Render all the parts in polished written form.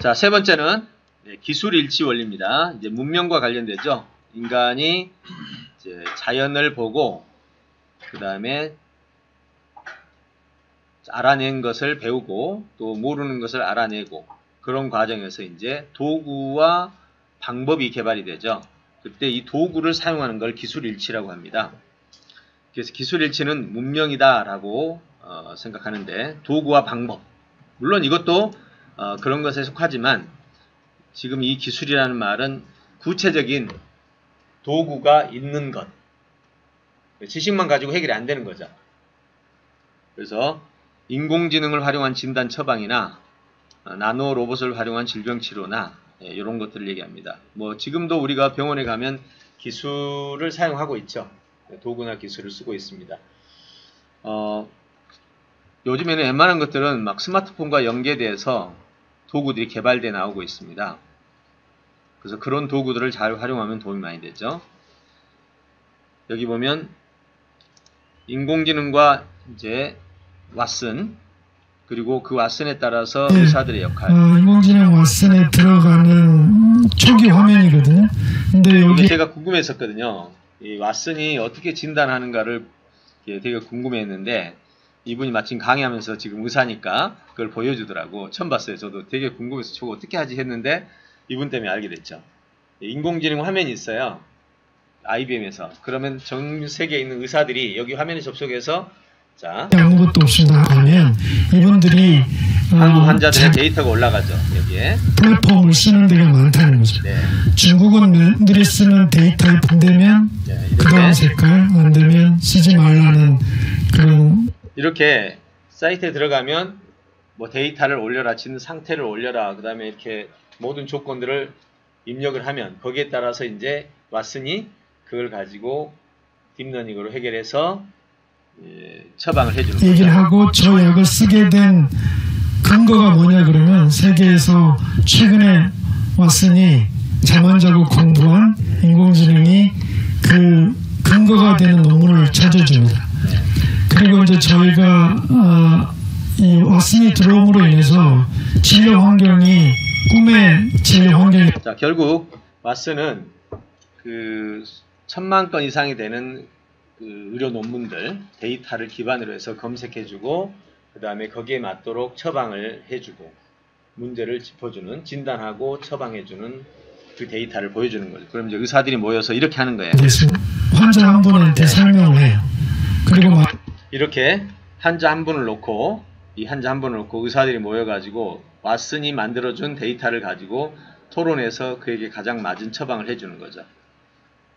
자, 세 번째는 기술 일치 원리입니다. 이제 문명과 관련되죠. 인간이 이제 자연을 보고 그 다음에 알아낸 것을 배우고 또 모르는 것을 알아내고 그런 과정에서 이제 도구와 방법이 개발이 되죠. 그때 이 도구를 사용하는 걸 기술일치라고 합니다. 그래서 기술일치는 문명이다라고 생각하는데 도구와 방법, 물론 이것도 그런 것에 속하지만 지금 이 기술이라는 말은 구체적인 도구가 있는 것, 지식만 가지고 해결이 안 되는 거죠. 그래서 인공지능을 활용한 진단 처방이나 나노 로봇을 활용한 질병 치료나 이런 것들을 얘기합니다. 뭐 지금도 우리가 병원에 가면 기술을 사용하고 있죠. 도구나 기술을 쓰고 있습니다. 요즘에는 웬만한 것들은 막 스마트폰과 연계돼서 도구들이 개발돼 나오고 있습니다. 그래서 그런 도구들을 잘 활용하면 도움이 많이 되죠. 여기 보면 인공지능과 이제 왓슨, 그리고 그 왓슨에 따라서 의사들의 역할. 인공지능 왓슨에 들어가는 초기 화면이거든요. 근데 여기 제가 궁금했었거든요. 이 왓슨이 어떻게 진단하는가를 되게 궁금했는데 이분이 마침 강의하면서 지금 의사니까 그걸 보여주더라고. 처음 봤어요. 저도 되게 궁금해서 저거 어떻게 하지 했는데 이분 때문에 알게 됐죠. 인공지능 화면이 있어요. IBM에서. 그러면 전 세계에 있는 의사들이 여기 화면에 접속해서 자, 아무것도 없습니다 하면 이분들이 한국 환자들의 데이터가 올라가죠. 여기에 플랫폼을 쓰는 데가 많다는 거죠. 네. 중국은 들이 쓰는 데이터에 본다면 그 다음 색깔, 안 되면 쓰지 말라는 그런. 이렇게 사이트에 들어가면 뭐 데이터를 올려라, 진 상태를 올려라, 그 다음에 이렇게 모든 조건들을 입력을 하면 거기에 따라서 이제 왓슨이 그걸 가지고 딥러닝으로 해결해서 처방을 해주는 거죠. 얘기를 하고 저 약을 쓰게 된 근거가 뭐냐 그러면 세계에서 최근에 왓슨이 잠 안 자고 공부한 인공지능이 그 근거가 되는 논문을 찾아줍니다. 그리고 이제 저희가 이 왓슨이 들어옴으로 인해서 진료 환경이 꿈의 진료 환경이. 자, 결국 왓슨은 그 1000만 건 이상이 되는 그 의료 논문들 데이터를 기반으로 해서 검색해주고 그 다음에 거기에 맞도록 처방을 해주고 문제를 짚어주는, 진단하고 처방해주는 그 데이터를 보여주는 거죠. 그럼 이제 의사들이 모여서 이렇게 하는 거예요. 환자 한 분한테 설명을 해요. 그리고 이렇게 환자 한 분을 놓고 이 환자 한 분을 놓고 의사들이 모여가지고 왓슨이 만들어준 데이터를 가지고 토론해서 그에게 가장 맞은 처방을 해주는 거죠.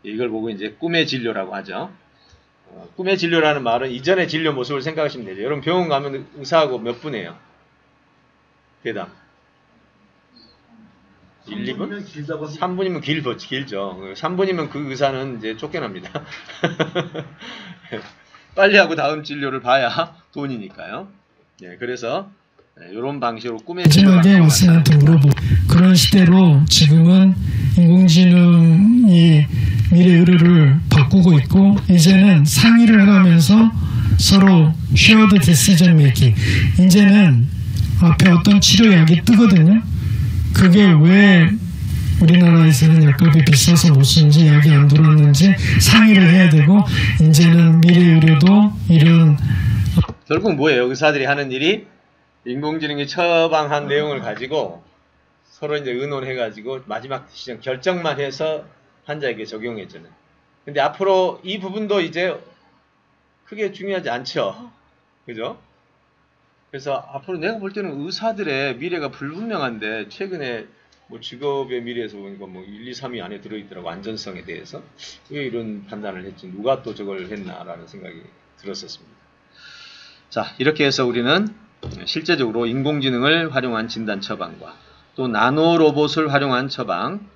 이걸 보고 이제 꿈의 진료라고 하죠. 꿈의 진료라는 말은 이전의 진료 모습을 생각하시면 되죠. 여러분 병원 가면 의사하고 몇 분이에요? 대답. 1, 2분? 3분이면 길죠. 3분이면 그 의사는 이제 쫓겨납니다. 빨리 하고 다음 진료를 봐야 돈이니까요. 네, 그래서 이런 방식으로 꿈의 진료가 왓슨한테 물어보고 그런 시대로 지금은 인공지능이 미래 의료를 바꾸고 있고 이제는 상의를 하면서 서로 shared decision making. 이제는 앞에 어떤 치료약이 뜨거든요. 그게 왜 우리나라에서는 약값이 비싸서 못 쓰는지 약이 안 들어왔는지 상의를 해야 되고 이제는 미래 의료도 이런. 결국 뭐예요? 의사들이 하는 일이 인공지능이 처방한 내용을 가지고 서로 이제 의논해가지고 마지막 시정 결정만 해서 환자에게 적용해주는. 근데 앞으로 이 부분도 이제 크게 중요하지 않죠. 그죠? 그래서 앞으로 내가 볼 때는 의사들의 미래가 불분명한데 최근에 뭐 직업의 미래에서 보니까 뭐 1, 2, 3위 안에 들어있더라고. 안전성에 대해서. 왜 이런 판단을 했지? 누가 또 저걸 했나라는 생각이 들었었습니다. 자, 이렇게 해서 우리는 실제적으로 인공지능을 활용한 진단 처방과 또 나노 로봇을 활용한 처방,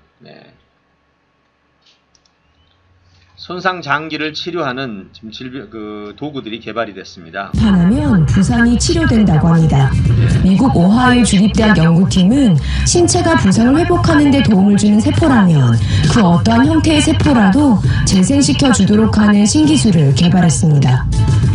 손상 장기를 치료하는 그 도구들이 개발이 됐습니다. 하면 부상이 치료된다고 합니다. 미국 오하이오 주립대학 연구팀은 신체가 부상을 회복하는 데 도움을 주는 세포라면 그 어떠한 형태의 세포라도 재생시켜 주도록 하는 신기술을 개발했습니다.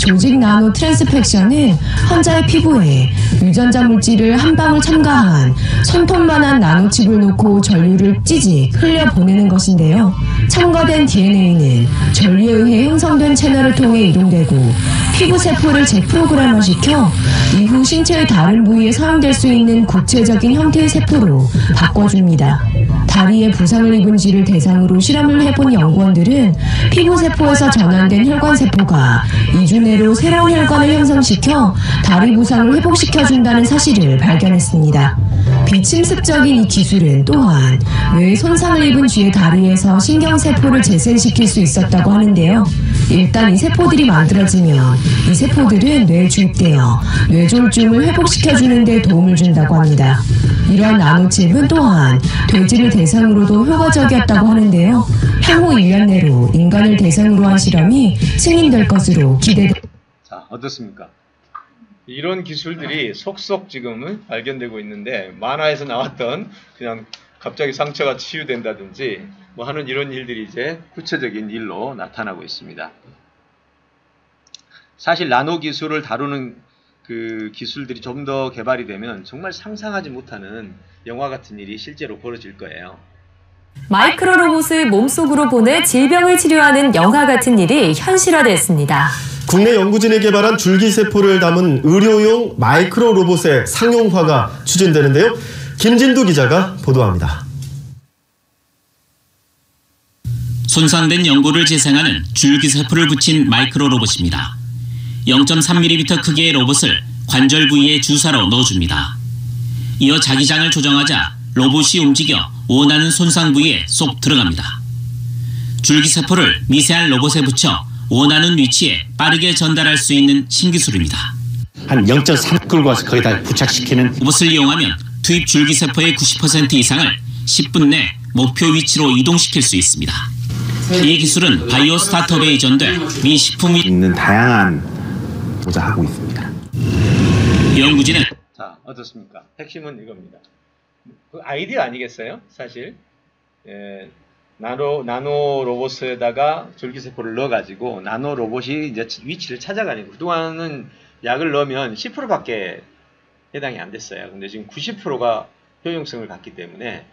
조직 나노 트랜스펙션은 환자의 피부에 유전자 물질을 한 방울 첨가한 손톱만한 나노칩을 놓고 전류를 찌직 흘려보내는 것인데요. 첨가된 DNA는 전류에 의해 형성된 채널을 통해 이동되고 피부 세포를 재프로그래머시켜 이후 신체의 다른 부위에 사용될 수 있는 구체적인 형태의 세포로 바꿔줍니다. 다리에 부상을 입은 쥐를 대상으로 실험을 해본 연구원들은 피부 세포에서 전환된 혈관 세포가 2주 내로 새로운 혈관을 형성시켜 다리 부상을 회복시켜준다는 사실을 발견했습니다. 비침습적인 이 기술은 또한 뇌에 손상을 입은 쥐의 다리에서 신경세포를 재생시킬 수 있었다고 하는데요. 일단 이 세포들이 만들어지면 이 세포들은 뇌에 주입되어 뇌졸중을 회복시켜주는 데 도움을 준다고 합니다. 이러한 나노칩은 또한 돼지를 대상으로도 효과적이었다고 하는데요. 향후 1년 내로 인간을 대상으로 한 실험이 승인될 것으로 기대됩니다. 자, 어떻습니까? 이런 기술들이 속속 지금은 발견되고 있는데 만화에서 나왔던 그냥 갑자기 상처가 치유된다든지 뭐 하는 이런 일들이 이제 구체적인 일로 나타나고 있습니다. 사실 나노 기술을 다루는 그 기술들이 좀 더 개발이 되면 정말 상상하지 못하는 영화 같은 일이 실제로 벌어질 거예요. 마이크로 로봇을 몸속으로 보내 질병을 치료하는 영화 같은 일이 현실화됐습니다. 국내 연구진이 개발한 줄기세포를 담은 의료용 마이크로 로봇의 상용화가 추진되는데요. 김진두 기자가 보도합니다. 손상된 연고를 재생하는 줄기세포를 붙인 마이크로 로봇입니다. 0.3mm 크기의 로봇을 관절 부위에 주사로 넣어줍니다. 이어 자기장을 조정하자 로봇이 움직여 원하는 손상 부위에 쏙 들어갑니다. 줄기세포를 미세한 로봇에 붙여 원하는 위치에 빠르게 전달할 수 있는 신기술입니다. 한 0.3 끌고 와서 거기다 부착시키는 로봇을 이용하면 투입 줄기세포의 90% 이상을 10분 내 목표 위치로 이동시킬 수 있습니다. 이 기술은 바이오 스타트업에 이전돼 미 식품이 있는 다양한 보좌하고 있습니다. 연구진은 자, 어떻습니까? 핵심은 이겁니다. 그 아이디어 아니겠어요? 사실 나노 로봇에다가 줄기세포를 넣어가지고 나노 로봇이 이제 위치를 찾아가니까 그동안은 약을 넣으면 10%밖에 해당이 안 됐어요. 근데 지금 90%가 효용성을 갖기 때문에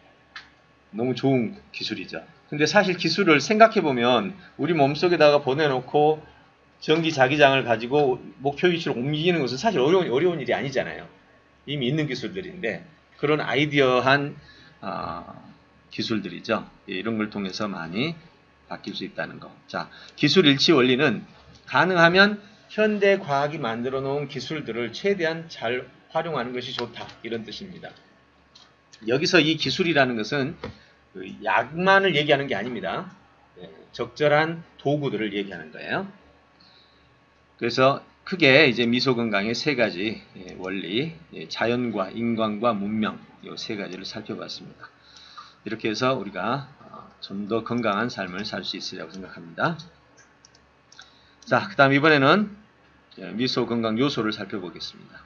너무 좋은 기술이죠. 근데 사실 기술을 생각해보면 우리 몸속에다가 보내놓고 전기 자기장을 가지고 목표 위치로 옮기는 것은 사실 어려운 일이 아니잖아요. 이미 있는 기술들인데 그런 아이디어한 기술들이죠. 이런 걸 통해서 많이 바뀔 수 있다는 거. 자, 기술 일치 원리는 가능하면 현대 과학이 만들어 놓은 기술들을 최대한 잘 활용하는 것이 좋다. 이런 뜻입니다. 여기서 이 기술이라는 것은 약만을 얘기하는 게 아닙니다. 적절한 도구들을 얘기하는 거예요. 그래서 크게 이제 미소건강의 세 가지 원리, 자연과 인간과 문명 이 세 가지를 살펴봤습니다. 이렇게 해서 우리가 좀 더 건강한 삶을 살 수 있으리라고 생각합니다. 자, 그 다음 이번에는 미소건강 요소를 살펴보겠습니다.